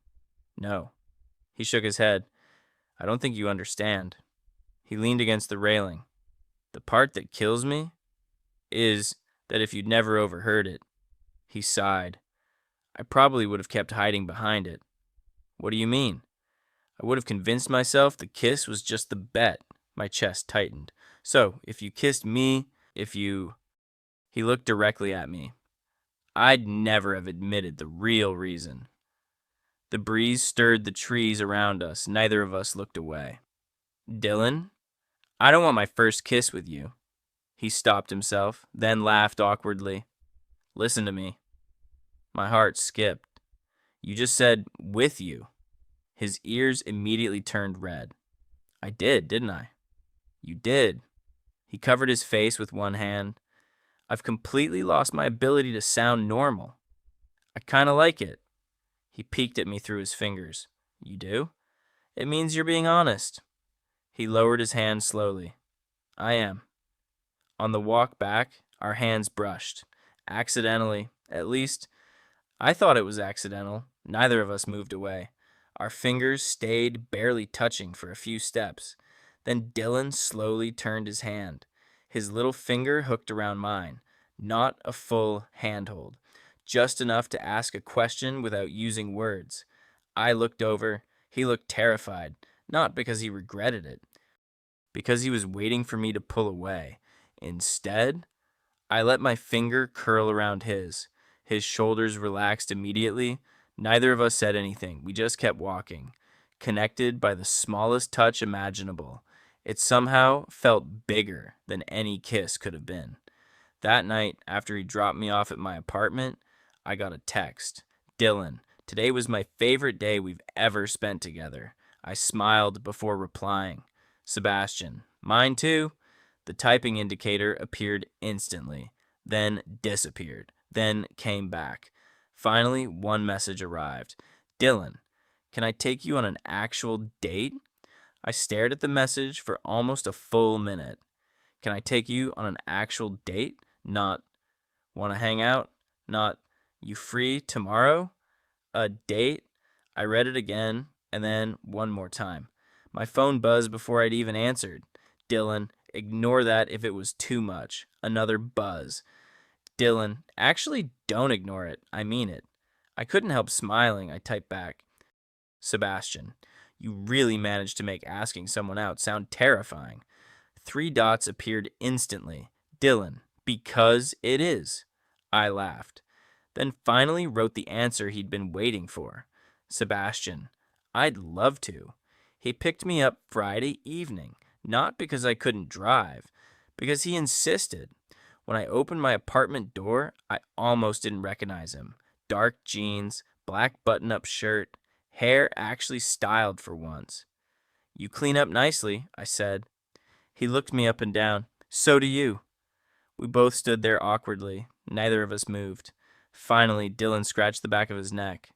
Speaker 1: No. He shook his head. I don't think you understand. He leaned against the railing. The part that kills me is that if you'd never overheard it, He sighed. I probably would have kept hiding behind it. What do you mean? I would have convinced myself the kiss was just the bet. My chest tightened. So, if you kissed me, if you... He looked directly at me. I'd never have admitted the real reason. The breeze stirred the trees around us. Neither of us looked away. Dylan, I don't want my first kiss with you. He stopped himself, then laughed awkwardly. Listen to me. My heart skipped. You just said, with you. His ears immediately turned red. I did, didn't I? You did. He covered his face with one hand. I've completely lost my ability to sound normal. I kind of like it. He peeked at me through his fingers. You do? It means you're being honest. He lowered his hand slowly. I am. On the walk back, our hands brushed. Accidentally, at least. I thought it was accidental. Neither of us moved away. Our fingers stayed barely touching for a few steps. Then Dylan slowly turned his hand. His little finger hooked around mine. Not a full handhold. Just enough to ask a question without using words. I looked over. He looked terrified. Not because he regretted it. Because he was waiting for me to pull away. Instead, I let my finger curl around his. His shoulders relaxed immediately. Neither of us said anything. We just kept walking, connected by the smallest touch imaginable. It somehow felt bigger than any kiss could have been. That night, after he dropped me off at my apartment, I got a text. Dylan, today was my favorite day we've ever spent together. I smiled before replying. Sebastian, mine too. The typing indicator appeared instantly, then disappeared, then came back. Finally, one message arrived. Dylan, can I take you on an actual date? I stared at the message for almost a full minute. Can I take you on an actual date? Not, want to hang out? Not, you free tomorrow? A date? I read it again, and then one more time. My phone buzzed before I'd even answered. Dylan, ignore that if it was too much. Another buzz. Dylan, actually don't ignore it. I mean it. I couldn't help smiling. I typed back. Sebastian, you really managed to make asking someone out sound terrifying. 3 dots appeared instantly. Dylan, because it is. I laughed. Then finally wrote the answer he'd been waiting for. Sebastian, I'd love to. He picked me up Friday evening, not because I couldn't drive, because he insisted. When I opened my apartment door, I almost didn't recognize him. Dark jeans, black button-up shirt, hair actually styled for once. You clean up nicely, I said. He looked me up and down. So do you. We both stood there awkwardly. Neither of us moved. Finally, Dylan scratched the back of his neck.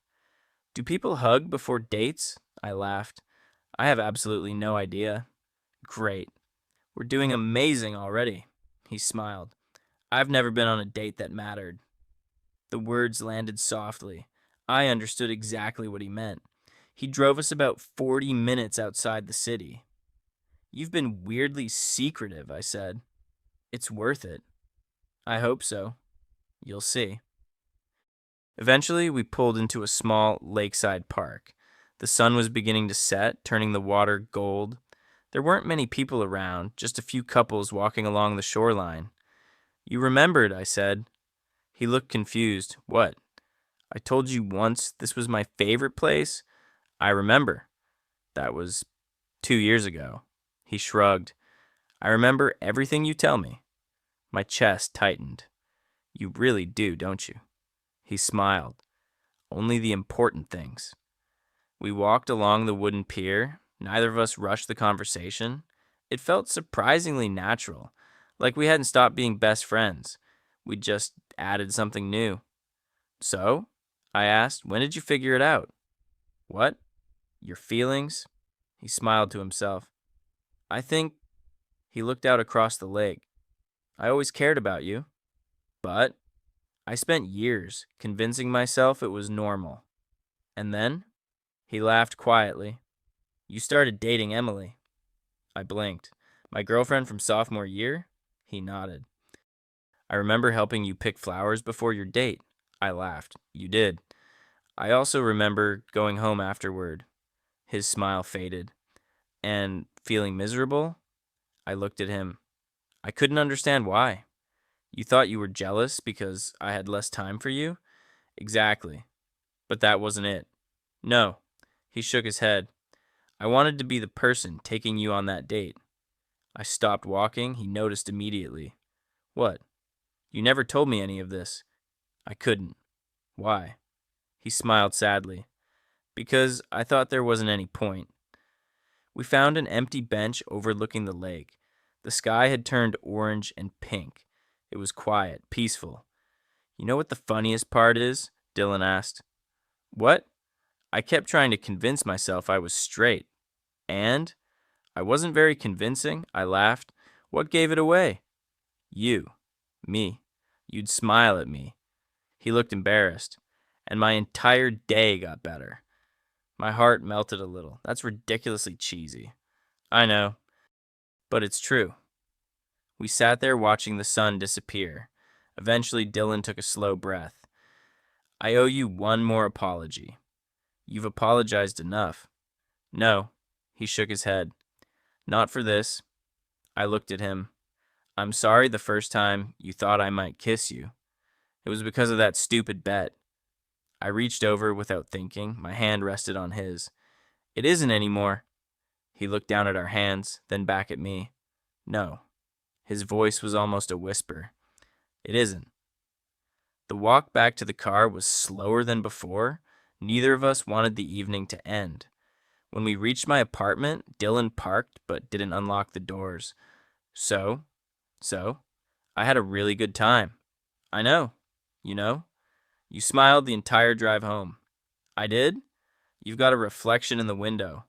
Speaker 1: Do people hug before dates? I laughed. I have absolutely no idea. Great. We're doing amazing already. He smiled. I've never been on a date that mattered. The words landed softly. I understood exactly what he meant. He drove us about 40 minutes outside the city. You've been weirdly secretive, I said. It's worth it. I hope so. You'll see. Eventually, we pulled into a small lakeside park. The sun was beginning to set, turning the water gold. There weren't many people around, just a few couples walking along the shoreline. You remembered, I said. He looked confused. What? I told you once this was my favorite place? I remember. That was 2 years ago. He shrugged. I remember everything you tell me. My chest tightened. You really do, don't you? He smiled. Only the important things. We walked along the wooden pier. Neither of us rushed the conversation. It felt surprisingly natural, like we hadn't stopped being best friends. We'd just added something new. So? I asked. When did you figure it out? What? Your feelings? He smiled to himself. I think... He looked out across the lake. I always cared about you. But I spent years convincing myself it was normal. And then? He laughed quietly. You started dating Emily. I blinked. My girlfriend from sophomore year? He nodded. I remember helping you pick flowers before your date. I laughed. You did. I also remember going home afterward. His smile faded. And feeling miserable, I looked at him. I couldn't understand why. You thought you were jealous because I had less time for you? Exactly. But that wasn't it. No. He shook his head. I wanted to be the person taking you on that date. I stopped walking. He noticed immediately. What? You never told me any of this. I couldn't. Why? He smiled sadly. Because I thought there wasn't any point. We found an empty bench overlooking the lake. The sky had turned orange and pink. It was quiet, peaceful. You know what the funniest part is? Dylan asked. What? I kept trying to convince myself I was straight. And? I wasn't very convincing, I laughed. What gave it away? You. Me. You'd smile at me. He looked embarrassed. And my entire day got better. My heart melted a little. That's ridiculously cheesy. I know. But it's true. We sat there watching the sun disappear. Eventually, Dylan took a slow breath. I owe you one more apology. You've apologized enough. No. He shook his head. Not for this. I looked at him. I'm sorry the first time you thought I might kiss you. It was because of that stupid bet. I reached over without thinking. My hand rested on his. It isn't anymore. He looked down at our hands, then back at me. No. His voice was almost a whisper. It isn't. The walk back to the car was slower than before. Neither of us wanted the evening to end. When we reached my apartment, Dylan parked but didn't unlock the doors. So, I had a really good time. I know. You know? You smiled the entire drive home. I did? You've got a reflection in the window.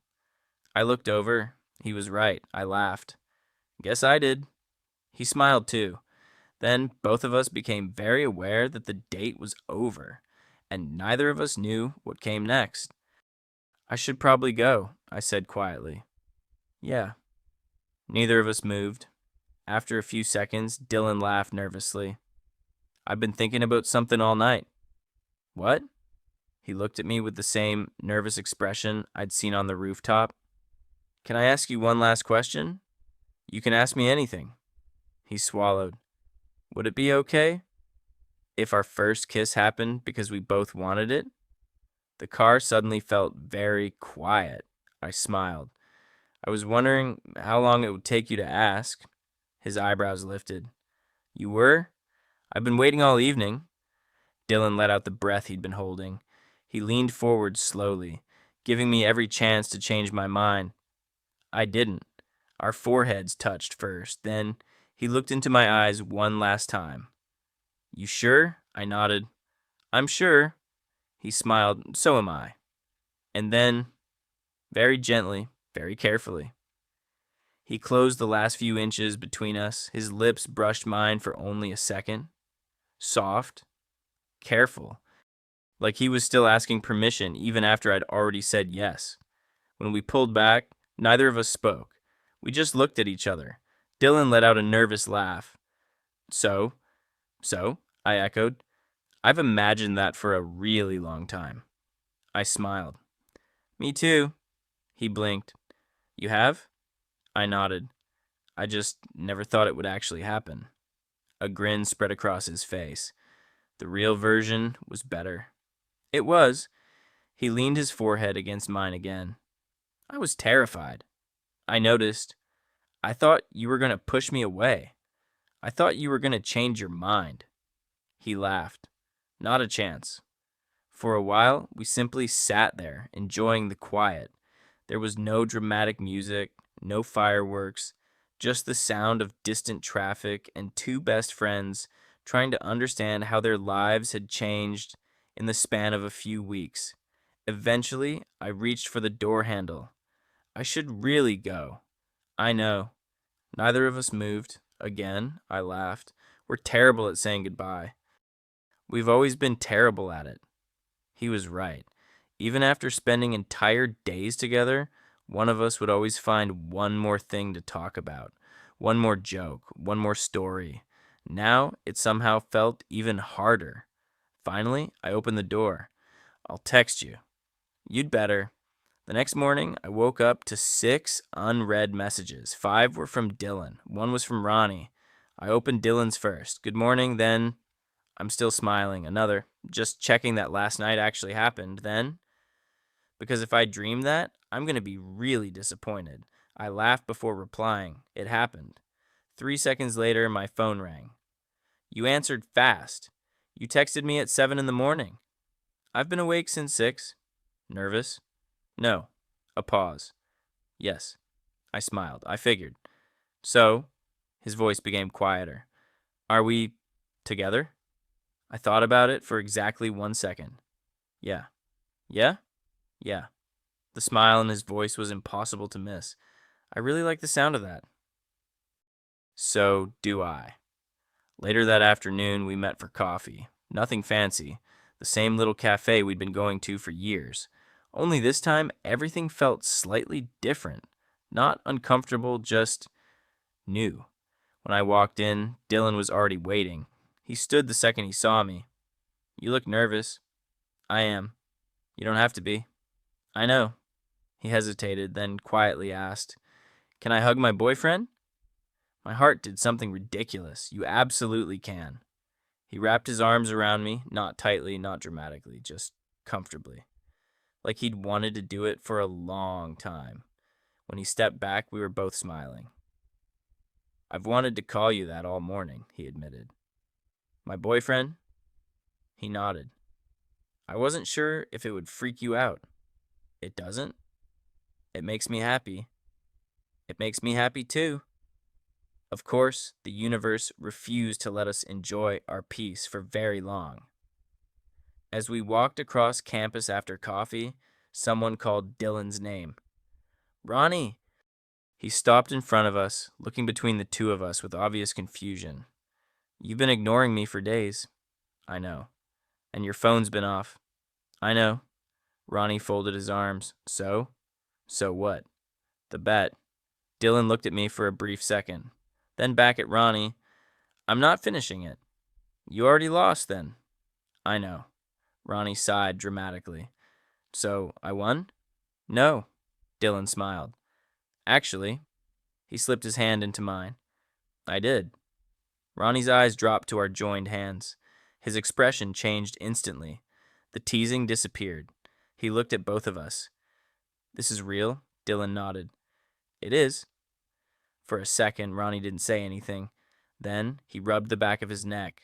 Speaker 1: I looked over. He was right. I laughed. Guess I did. He smiled too. Then both of us became very aware that the date was over, and neither of us knew what came next. I should probably go, I said quietly. Yeah. Neither of us moved. After a few seconds, Dylan laughed nervously. I've been thinking about something all night. What? He looked at me with the same nervous expression I'd seen on the rooftop. Can I ask you one last question? You can ask me anything. He swallowed. Would it be okay if our first kiss happened because we both wanted it? The car suddenly felt very quiet. I smiled. I was wondering how long it would take you to ask. His eyebrows lifted. You were? I've been waiting all evening. Dylan let out the breath he'd been holding. He leaned forward slowly, giving me every chance to change my mind. I didn't. Our foreheads touched first. Then he looked into my eyes one last time. You sure? I nodded. I'm sure. He smiled. So am I. And then, very gently, very carefully, he closed the last few inches between us. His lips brushed mine for only a second. Soft. Careful. Like he was still asking permission even after I'd already said yes. When we pulled back, neither of us spoke. We just looked at each other. Dylan let out a nervous laugh. So, I echoed. I've imagined that for a really long time. I smiled. Me too. He blinked. You have? I nodded. I just never thought it would actually happen. A grin spread across his face. The real version was better. It was. He leaned his forehead against mine again. I was terrified. I noticed. I thought you were going to push me away. I thought you were going to change your mind. He laughed. Not a chance. For a while, we simply sat there, enjoying the quiet. There was no dramatic music, no fireworks, just the sound of distant traffic and two best friends trying to understand how their lives had changed in the span of a few weeks. Eventually, I reached for the door handle. I should really go. I know. Neither of us moved. Again, I laughed. We're terrible at saying goodbye. We've always been terrible at it. He was right. Even after spending entire days together, one of us would always find one more thing to talk about, one more joke, one more story. Now it somehow felt even harder. Finally, I opened the door. I'll text you. You'd better. The next morning, I woke up to 6 unread messages. 5 were from Dylan. 1 was from Ronnie. I opened Dylan's first. Good morning, then. I'm still smiling. Another. Just checking that last night actually happened. Then, because if I dreamed that, I'm going to be really disappointed. I laughed before replying. It happened. 3 seconds later, my phone rang. You answered fast. You texted me at 7 in the morning. I've been awake since 6. Nervous? No. A pause. Yes. I smiled. I figured. So, his voice became quieter. Are we together? I thought about it for exactly 1 second. Yeah. Yeah? Yeah. The smile in his voice was impossible to miss. I really like the sound of that. So do I. Later that afternoon, we met for coffee. Nothing fancy. The same little cafe we'd been going to for years. Only this time, everything felt slightly different. Not uncomfortable, just new. When I walked in, Dylan was already waiting. He stood the second he saw me. You look nervous. I am. You don't have to be. I know. He hesitated, then quietly asked, Can I hug my boyfriend? My heart did something ridiculous. You absolutely can. He wrapped his arms around me, not tightly, not dramatically, just comfortably. Like he'd wanted to do it for a long time. When he stepped back, we were both smiling. I've wanted to call you that all morning, he admitted. My boyfriend? He nodded. I wasn't sure if it would freak you out. It doesn't? It makes me happy. It makes me happy too. Of course, the universe refused to let us enjoy our peace for very long. As we walked across campus after coffee, someone called Dylan's name. Ronnie! He stopped in front of us, looking between the two of us with obvious confusion. You've been ignoring me for days. I know. And your phone's been off. I know. Ronnie folded his arms. So? So what? The bet. Dylan looked at me for a brief second. Then back at Ronnie. I'm not finishing it. You already lost then. I know. Ronnie sighed dramatically. So, I won? No. Dylan smiled. Actually, he slipped his hand into mine. I did. Ronnie's eyes dropped to our joined hands. His expression changed instantly. The teasing disappeared. He looked at both of us. This is real? Dylan nodded. It is. For a second, Ronnie didn't say anything. Then he rubbed the back of his neck.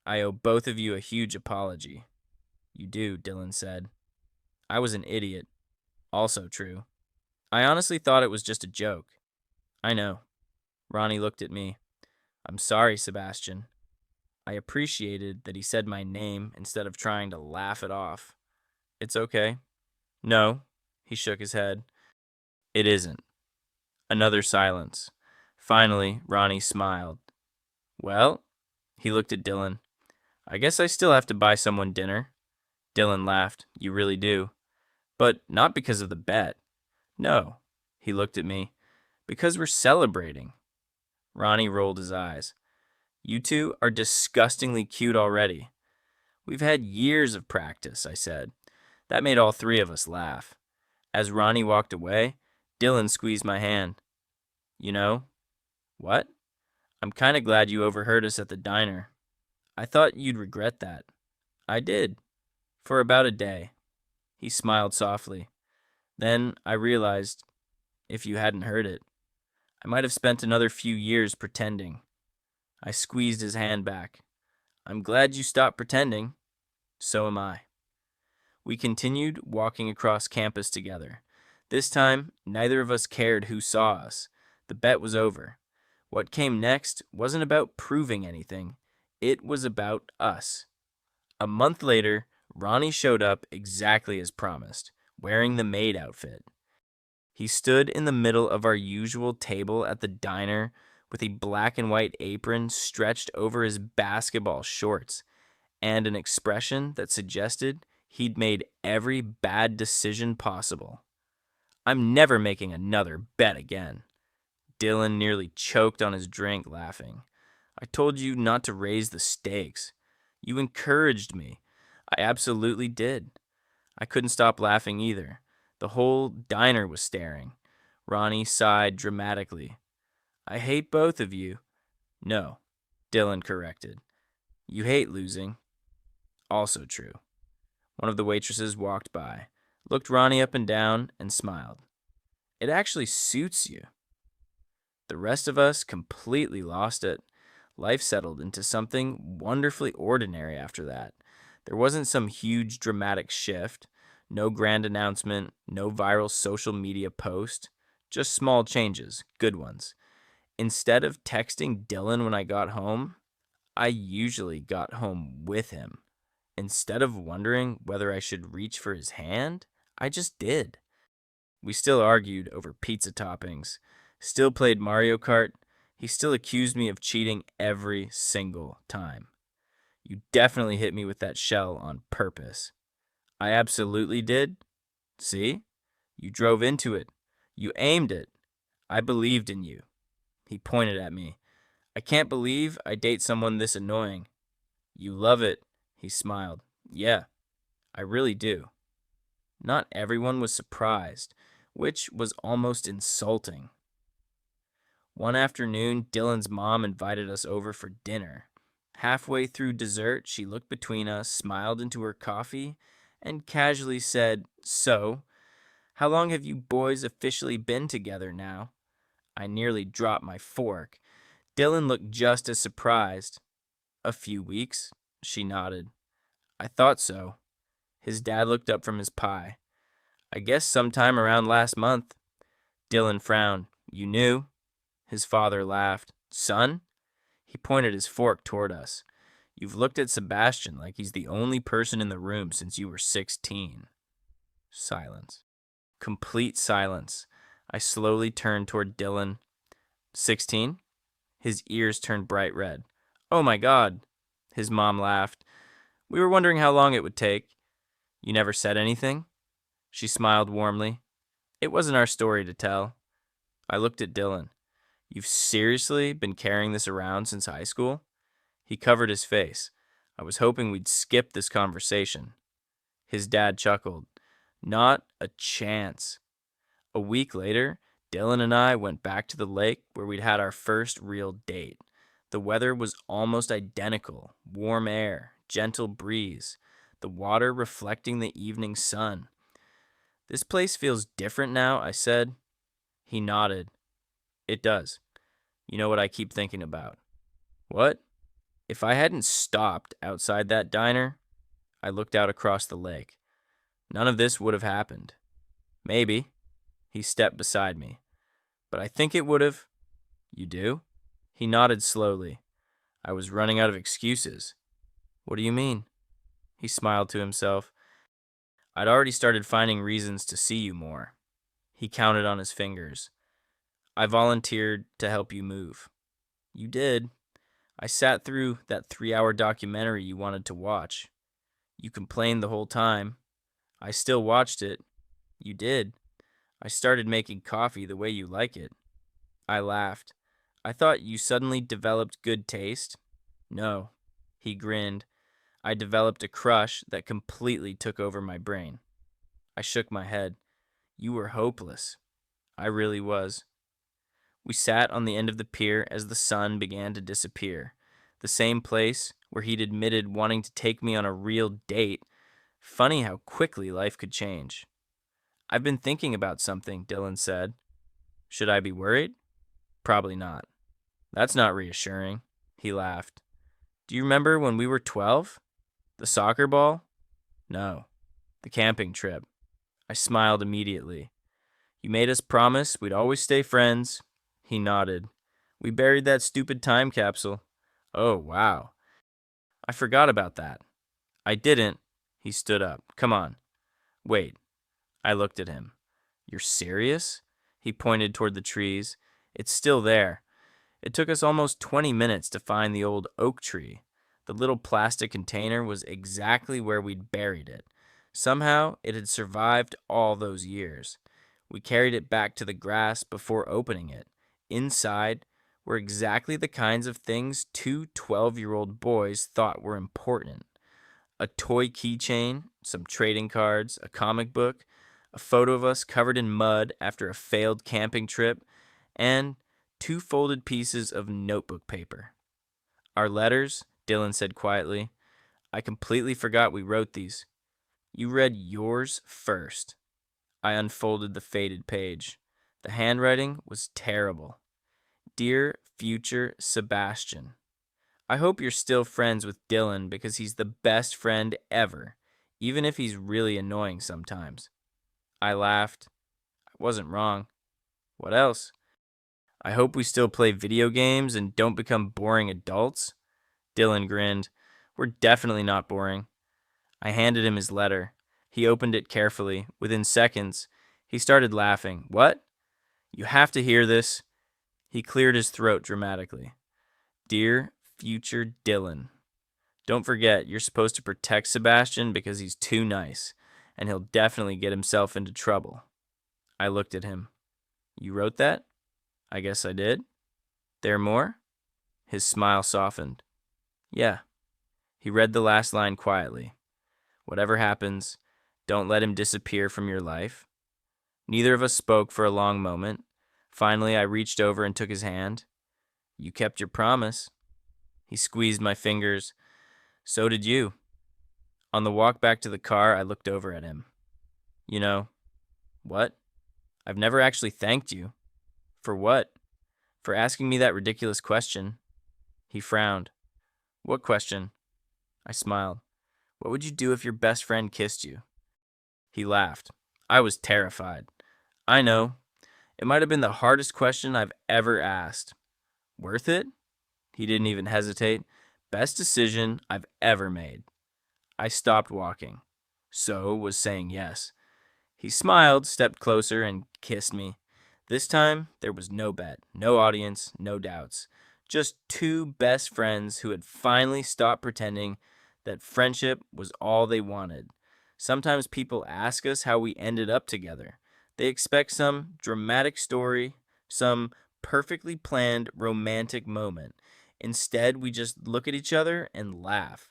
Speaker 1: I owe both of you a huge apology. You do, Dylan said. I was an idiot. Also true. I honestly thought it was just a joke. I know. Ronnie looked at me. I'm sorry, Sebastian. I appreciated that he said my name instead of trying to laugh it off. It's okay. No, he shook his head. It isn't. Another silence. Finally, Ronnie smiled. Well, he looked at Dylan. I guess I still have to buy someone dinner. Dylan laughed. You really do. But not because of the bet. No, he looked at me. Because we're celebrating. Ronnie rolled his eyes. You two are disgustingly cute already. We've had years of practice, I said. That made all three of us laugh. As Ronnie walked away, Dylan squeezed my hand. You know? What? I'm kind of glad you overheard us at the diner. I thought you'd regret that. I did. For about a day. He smiled softly. Then I realized, if you hadn't heard it, I might have spent another few years pretending. I squeezed his hand back. I'm glad you stopped pretending. So am I. We continued walking across campus together. This time, neither of us cared who saw us. The bet was over. What came next wasn't about proving anything. It was about us. A month later, Ronnie showed up exactly as promised, wearing the maid outfit. He stood in the middle of our usual table at the diner with a black and white apron stretched over his basketball shorts and an expression that suggested he'd made every bad decision possible. I'm never making another bet again. Dylan nearly choked on his drink laughing. I told you not to raise the stakes. You encouraged me. I absolutely did. I couldn't stop laughing either. The whole diner was staring. Ronnie sighed dramatically. I hate both of you. No, Dylan corrected. You hate losing. Also true. One of the waitresses walked by, looked Ronnie up and down, and smiled. It actually suits you. The rest of us completely lost it. Life settled into something wonderfully ordinary after that. There wasn't some huge dramatic shift, no grand announcement, no viral social media post, just small changes, good ones. Instead of texting Dylan when I got home, I usually got home with him. Instead of wondering whether I should reach for his hand, I just did. We still argued over pizza toppings, still played Mario Kart. He still accused me of cheating every single time. You definitely hit me with that shell on purpose. I absolutely did. See? You drove into it. You aimed it. I believed in you. He pointed at me. I can't believe I date someone this annoying. You love it. He smiled. Yeah, I really do. Not everyone was surprised, which was almost insulting. One afternoon, Dylan's mom invited us over for dinner. Halfway through dessert, she looked between us, smiled into her coffee, and casually said, So, how long have you boys officially been together now? I nearly dropped my fork. Dylan looked just as surprised. A few weeks, she nodded. I thought so. His dad looked up from his pie. I guess sometime around last month. Dylan frowned. You knew? His father laughed. Son? He pointed his fork toward us. You've looked at Sebastian like he's the only person in the room since you were 16. Silence. Complete silence. I slowly turned toward Dylan. 16? His ears turned bright red. Oh my God. His mom laughed. We were wondering how long it would take. You never said anything? She smiled warmly. It wasn't our story to tell. I looked at Dylan. You've seriously been carrying this around since high school? He covered his face. I was hoping we'd skip this conversation. His dad chuckled. Not a chance. A week later, Dylan and I went back to the lake where we'd had our first real date. The weather was almost identical. Warm air, gentle breeze, the water reflecting the evening sun. This place feels different now, I said. He nodded. It does. You know what I keep thinking about? What? If I hadn't stopped outside that diner, I looked out across the lake. None of this would have happened. Maybe. He stepped beside me. But I think it would have. You do? He nodded slowly. I was running out of excuses. What do you mean? He smiled to himself. I'd already started finding reasons to see you more. He counted on his fingers. I volunteered to help you move. You did. I sat through that 3-hour documentary you wanted to watch. You complained the whole time. I still watched it. You did. I started making coffee the way you like it. I laughed. I thought you suddenly developed good taste. No. He grinned. I developed a crush that completely took over my brain. I shook my head. You were hopeless. I really was. We sat on the end of the pier as the sun began to disappear. The same place where he'd admitted wanting to take me on a real date. Funny how quickly life could change. I've been thinking about something, Dylan said. Should I be worried? Probably not. That's not reassuring. He laughed. Do you remember when we were 12? The soccer ball? No. The camping trip. I smiled immediately. You made us promise we'd always stay friends. He nodded. We buried that stupid time capsule. Oh, wow. I forgot about that. I didn't. He stood up. Come on. Wait. I looked at him. You're serious? He pointed toward the trees. It's still there. It took us almost 20 minutes to find the old oak tree. The little plastic container was exactly where we'd buried it. Somehow, it had survived all those years. We carried it back to the grass before opening it. Inside were exactly the kinds of things two 12-year-old boys thought were important. A toy keychain, some trading cards, a comic book, a photo of us covered in mud after a failed camping trip, and two folded pieces of notebook paper. Our letters, Dylan said quietly. I completely forgot we wrote these. You read yours first. I unfolded the faded page. The handwriting was terrible. Dear future Sebastian, I hope you're still friends with Dylan because he's the best friend ever, even if he's really annoying sometimes. I laughed. I wasn't wrong. What else? I hope we still play video games and don't become boring adults. Dylan grinned. We're definitely not boring. I handed him his letter. He opened it carefully. Within seconds, he started laughing. What? You have to hear this. He cleared his throat dramatically. Dear future Dylan, don't forget you're supposed to protect Sebastian because he's too nice, and he'll definitely get himself into trouble. I looked at him. You wrote that? I guess I did. There more? His smile softened. Yeah. He read the last line quietly. Whatever happens, don't let him disappear from your life. Neither of us spoke for a long moment. Finally, I reached over and took his hand. You kept your promise. He squeezed my fingers. So did you. On the walk back to the car, I looked over at him. You know, what? I've never actually thanked you. For what? For asking me that ridiculous question. He frowned. What question? I smiled. What would you do if your best friend kissed you? He laughed. I was terrified. I know. It might have been the hardest question I've ever asked. Worth it? He didn't even hesitate. Best decision I've ever made. I stopped walking. So was saying yes. He smiled, stepped closer, and kissed me. This time, there was no bet, no audience, no doubts. Just two best friends who had finally stopped pretending that friendship was all they wanted. Sometimes people ask us how we ended up together. They expect some dramatic story, some perfectly planned romantic moment. Instead, we just look at each other and laugh.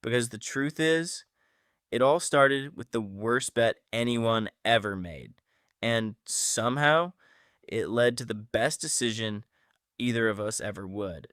Speaker 1: Because the truth is, it all started with the worst bet anyone ever made. And somehow, it led to the best decision either of us ever would.